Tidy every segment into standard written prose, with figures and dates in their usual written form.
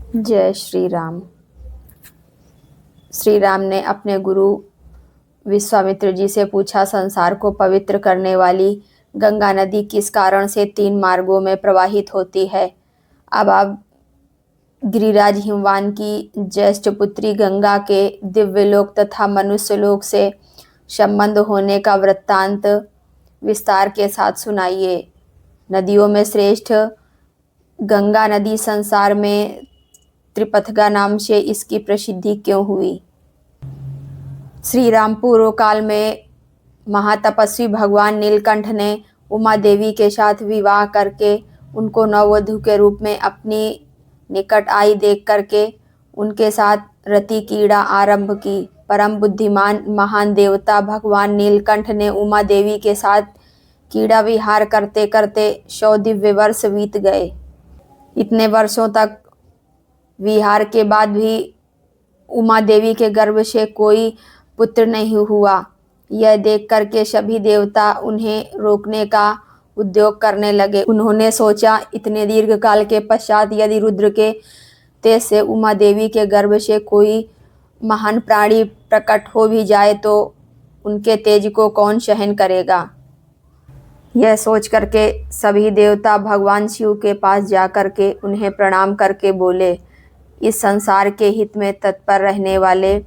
जय श्री राम। श्री राम ने अपने गुरु विश्वामित्र जी से पूछा, संसार को पवित्र करने वाली गंगा नदी किस कारण से 3 मार्गों में प्रवाहित होती है? अब आप गिरिराज हिमवान की ज्येष्ठ पुत्री गंगा के दिव्यलोक तथा मनुष्यलोक से संबंध होने का वृत्तांत विस्तार के साथ सुनाइए। नदियों में श्रेष्ठ गंगा नदी संसार में त्रिपथगा नाम से इसकी प्रसिद्धि क्यों हुई? श्री राम पूर्व काल में महातपस्वी भगवान नीलकंठ ने उमा देवी के साथ विवाह करके उनको नववधू के रूप में अपनी निकट आई देख करके उनके साथ रति क्रीड़ा आरंभ की। परम बुद्धिमान महान देवता भगवान नीलकंठ ने उमा देवी के साथ क्रीड़ा विहार करते करते 100 दिव्य वर्ष बीत गए। इतने वर्षों तक विहार के बाद भी उमा देवी के गर्भ से कोई पुत्र नहीं हुआ। यह देख करके सभी देवता उन्हें रोकने का उद्योग करने लगे। उन्होंने सोचा, इतने दीर्घ काल के पश्चात यदि रुद्र के तेज से उमा देवी के गर्भ से कोई महान प्राणी प्रकट हो भी जाए तो उनके तेज को कौन सहन करेगा। यह सोच करके सभी देवता भगवान शिव के पास जा करके उन्हें प्रणाम करके बोले, इस संसार के हित में तत्पर रहने वाले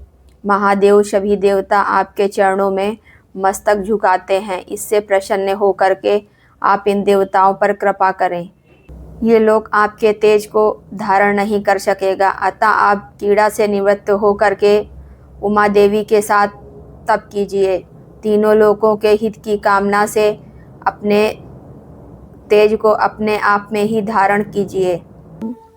महादेव सभी देवता आपके चरणों में मस्तक झुकाते हैं। इससे प्रसन्न होकर के आप इन देवताओं पर कृपा करें। ये लोग आपके तेज को धारण नहीं कर सकेगा, अतः आप क्रीड़ा से निवृत्त होकर के उमा देवी के साथ तप कीजिए। तीनों लोकों के हित की कामना से अपने तेज को अपने आप में ही धारण कीजिए।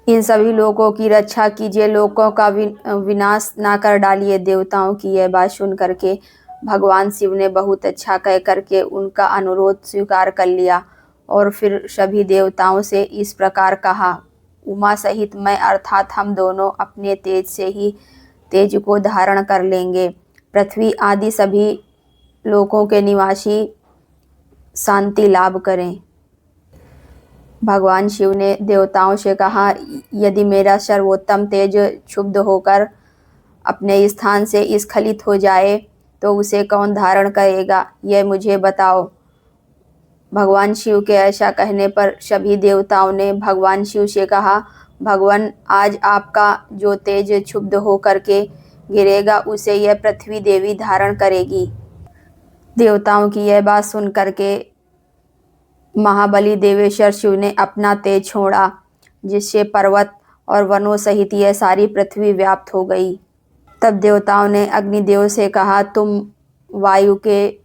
इन सभी लोगों की रक्षा कीजिए, लोगों का विनाश ना कर डालिए। देवताओं की यह बात सुन करके भगवान शिव ने बहुत अच्छा कह करके उनका अनुरोध स्वीकार कर लिया और फिर सभी देवताओं से इस प्रकार कहा, उमा सहित मैं अर्थात हम दोनों अपने तेज से ही तेज को धारण कर लेंगे। पृथ्वी आदि सभी लोकों के निवासी शांति लाभ करें। भगवान शिव ने देवताओं से कहा, यदि मेरा सर्वोत्तम तेज क्षुब्ध होकर अपने स्थान से स्खलित हो जाए तो उसे कौन धारण करेगा, यह मुझे बताओ। भगवान शिव के ऐसा कहने पर सभी देवताओं ने भगवान शिव से कहा, भगवान आज आपका जो तेज क्षुब्ध होकर के गिरेगा उसे यह पृथ्वी देवी धारण करेगी। देवताओं की यह बात सुन करके महाबली देवेश्वर शिव ने अपना तेज छोड़ा, जिससे पर्वत और वनों सहित यह सारी पृथ्वी व्याप्त हो गई। तब देवताओं ने अग्निदेव से कहा, तुम वायु के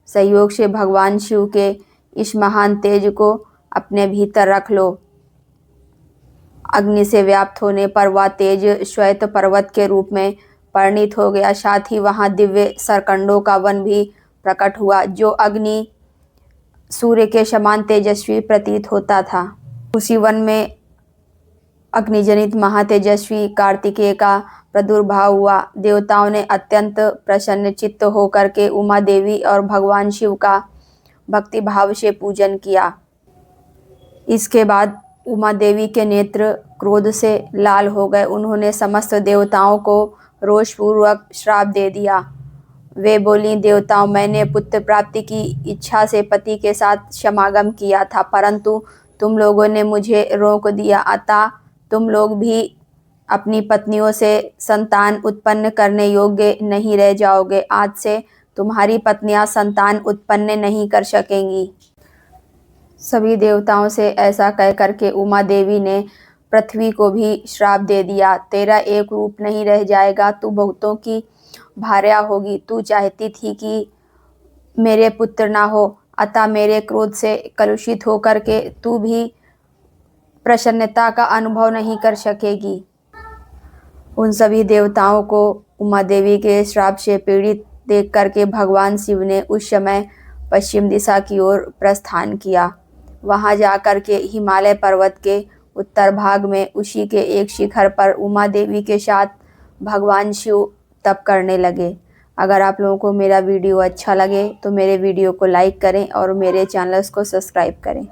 सहयोग से भगवान शिव के इस महान तेज को अपने भीतर रख लो। अग्नि से व्याप्त होने पर वह तेज श्वेत पर्वत के रूप में परिणित हो गया। साथ ही वहां दिव्य सरकंडों का वन भी प्रकट हुआ, जो अग्नि सूर्य के समान तेजस्वी प्रतीत होता था। उसी वन में अग्निजनित महातेजस्वी कार्तिकेय का प्रादुर्भाव हुआ। देवताओं ने अत्यंत प्रसन्न चित्त होकर के उमा देवी और भगवान शिव का भक्ति भाव से पूजन किया। इसके बाद उमा देवी के नेत्र क्रोध से लाल हो गए। उन्होंने समस्त देवताओं को रोषपूर्वक श्राप दे दिया। वे बोली, देवताओं, मैंने पुत्र प्राप्ति की इच्छा से पति के साथ समागम किया था, परंतु तुम लोगों ने मुझे रोक दिया, अतः तुम लोग भी अपनी पत्नियों से संतान उत्पन्न करने योग्य नहीं रह जाओगे। आज से तुम्हारी पत्नियां संतान उत्पन्न नहीं कर सकेंगी। सभी देवताओं से ऐसा कह करके उमा देवी ने पृथ्वी को भी श्राप दे दिया, तेरा एक रूप नहीं रह जाएगा, तू बहुतों की भार्या होगी। तू चाहती थी कि मेरे पुत्र ना हो, अतः मेरे क्रोध से कलुषित होकर के तू भी प्रसन्नता का अनुभव नहीं कर सकेगी। उन सभी देवताओं को उमा देवी के श्राप से पीड़ित देख करके भगवान शिव ने उस समय पश्चिम दिशा की ओर प्रस्थान किया। वहां जाकर के हिमालय पर्वत के उत्तर भाग में उसी के एक शिखर पर उमा देवी के साथ भगवान शिव तप करने लगे। अगर आप लोगों को मेरा वीडियो अच्छा लगे तो मेरे वीडियो को लाइक करें और मेरे चैनल को सब्सक्राइब करें।